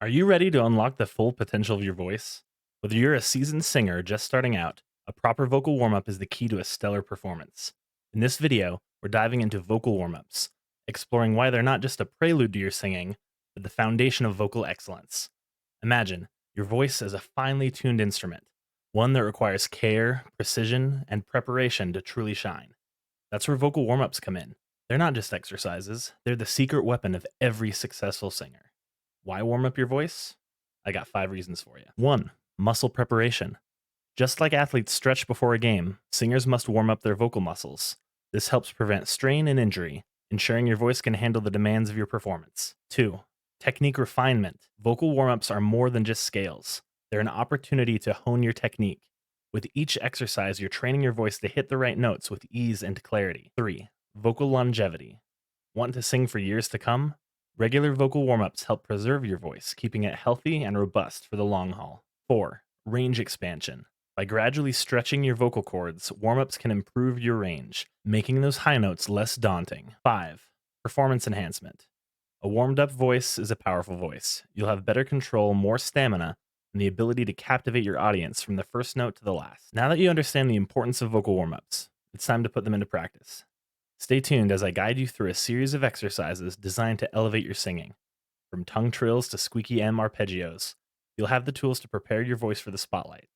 Are you ready to unlock the full potential of your voice? Whether you're a seasoned singer or just starting out, a proper vocal warm up is the key to a stellar performance. In this video, we're diving into vocal warm ups, exploring why they're not just a prelude to your singing, but the foundation of vocal excellence. Imagine your voice as a finely tuned instrument, one that requires care, precision, and preparation to truly shine. That's where vocal warm ups come in. They're not just exercises, they're the secret weapon of every successful singer. Why warm up your voice? I got 5 reasons for you. 1. Muscle preparation. Just like athletes stretch before a game, singers must warm up their vocal muscles. This helps prevent strain and injury, ensuring your voice can handle the demands of your performance. 2. Technique refinement. Vocal warm ups are more than just scales, they're an opportunity to hone your technique. With each exercise, you're training your voice to hit the right notes with ease and clarity. 3. Vocal longevity. Want to sing for years to come? Regular vocal warm ups help preserve your voice, keeping it healthy and robust for the long haul. 4. Range expansion. By gradually stretching your vocal cords, warm ups can improve your range, making those high notes less daunting. 5. Performance enhancement. A warmed up voice is a powerful voice. You'll have better control, more stamina, and the ability to captivate your audience from the first note to the last. Now that you understand the importance of vocal warm ups, it's time to put them into practice. Stay tuned as I guide you through a series of exercises designed to elevate your singing. From tongue trills to squeaky M arpeggios, you'll have the tools to prepare your voice for the spotlight.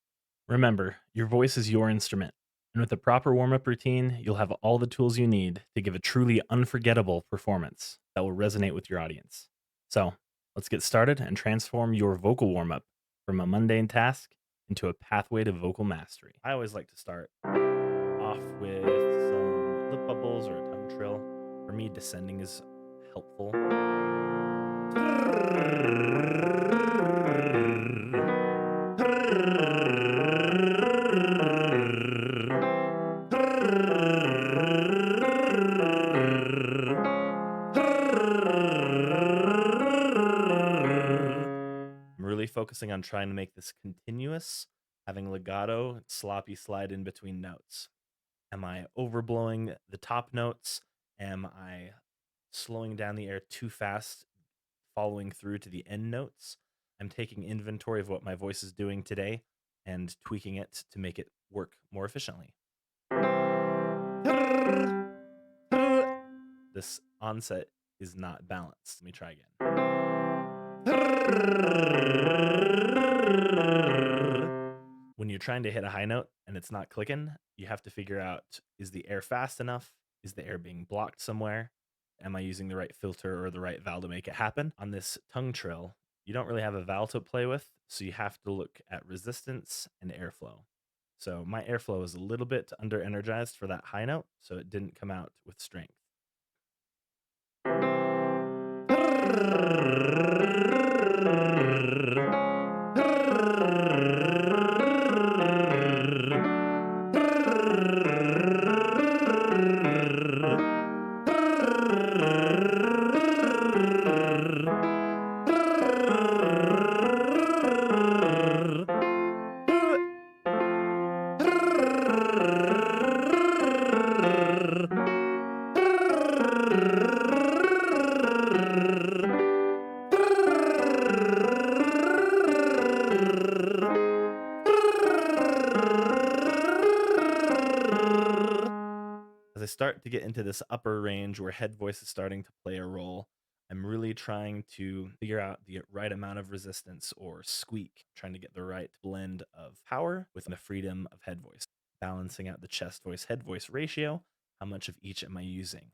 Remember, your voice is your instrument, and with a proper warm up routine, you'll have all the tools you need to give a truly unforgettable performance that will resonate with your audience. So, let's get started and transform your vocal warm up from a mundane task into a pathway to vocal mastery. I always like to start off with some lip bubbles or a tongue trill. For me, descending is helpful. I'm really focusing on trying to make this continuous, having legato, sloppy slide in between notes. Am I overblowing the top notes? Am I slowing down the air too fast, following through to the end notes? I'm taking inventory of what my voice is doing today and tweaking it to make it work more efficiently. This onset is not balanced. Let me try again. When you're trying to hit a high note and it's not clicking, you have to figure out, is the air fast enough? Is the air being blocked somewhere? Am I using the right filter or the right valve to make it happen? On this tongue trill, you don't really have a valve to play with, so you have to look at resistance and airflow. So my airflow is a little bit under energized for that high note, so it didn't come out with strength. As I start to get into this upper range where head voice is starting to play a role, I'm really trying to figure out the right amount of resistance or squeak, trying to get the right blend of power with the freedom of head voice, balancing out the chest voice head voice ratio. How much of each am I using?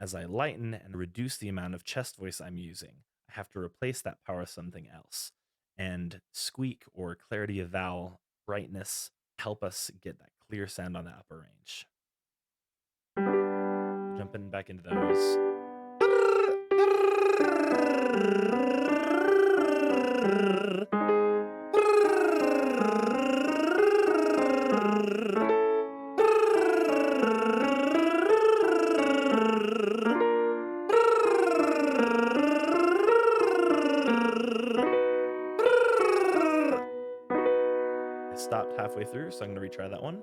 As I lighten and reduce the amount of chest voice I'm using, I have to replace that power with something else. And squeak or clarity of vowel, brightness help us get that clear sound on the upper range. Jumping back into those. I stopped halfway through, so I'm going to retry that one.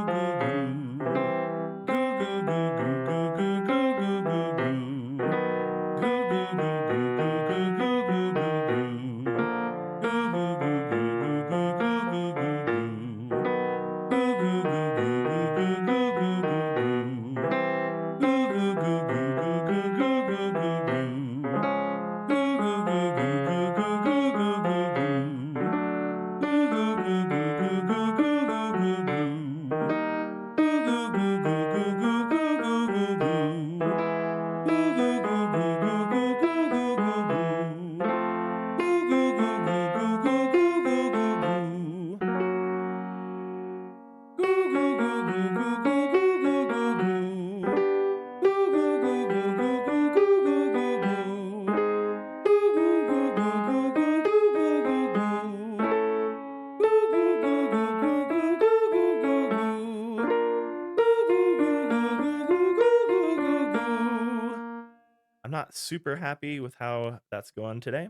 not super happy with how that's going today.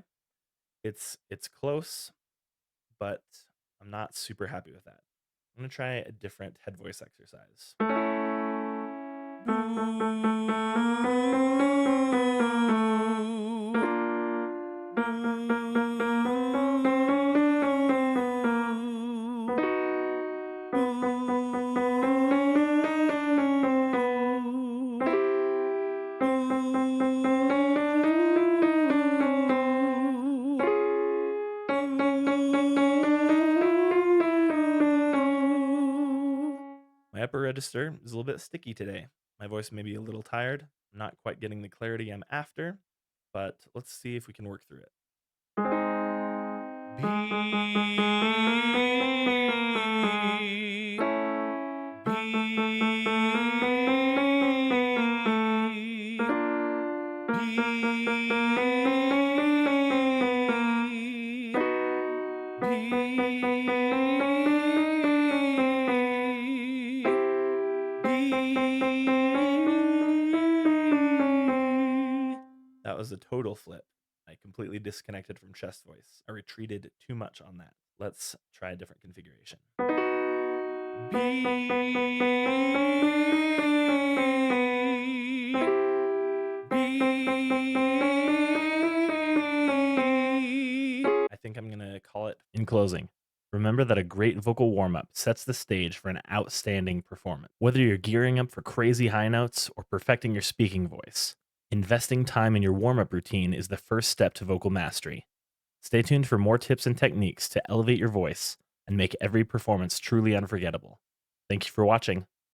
It's close, but I'm not super happy with that. I'm gonna try a different head voice exercise. My upper register is a little bit sticky today. My voice may be a little tired. I'm not quite getting the clarity I'm after, but let's see if we can work through it. B, That was a total flip. I completely disconnected from chest voice. I retreated too much on that. Let's try a different configuration. I think I'm going to call it. In closing, remember that a great vocal warm up sets the stage for an outstanding performance. Whether you're gearing up for crazy high notes or perfecting your speaking voice, investing time in your warm up routine is the first step to vocal mastery. Stay tuned for more tips and techniques to elevate your voice and make every performance truly unforgettable. Thank you for watching.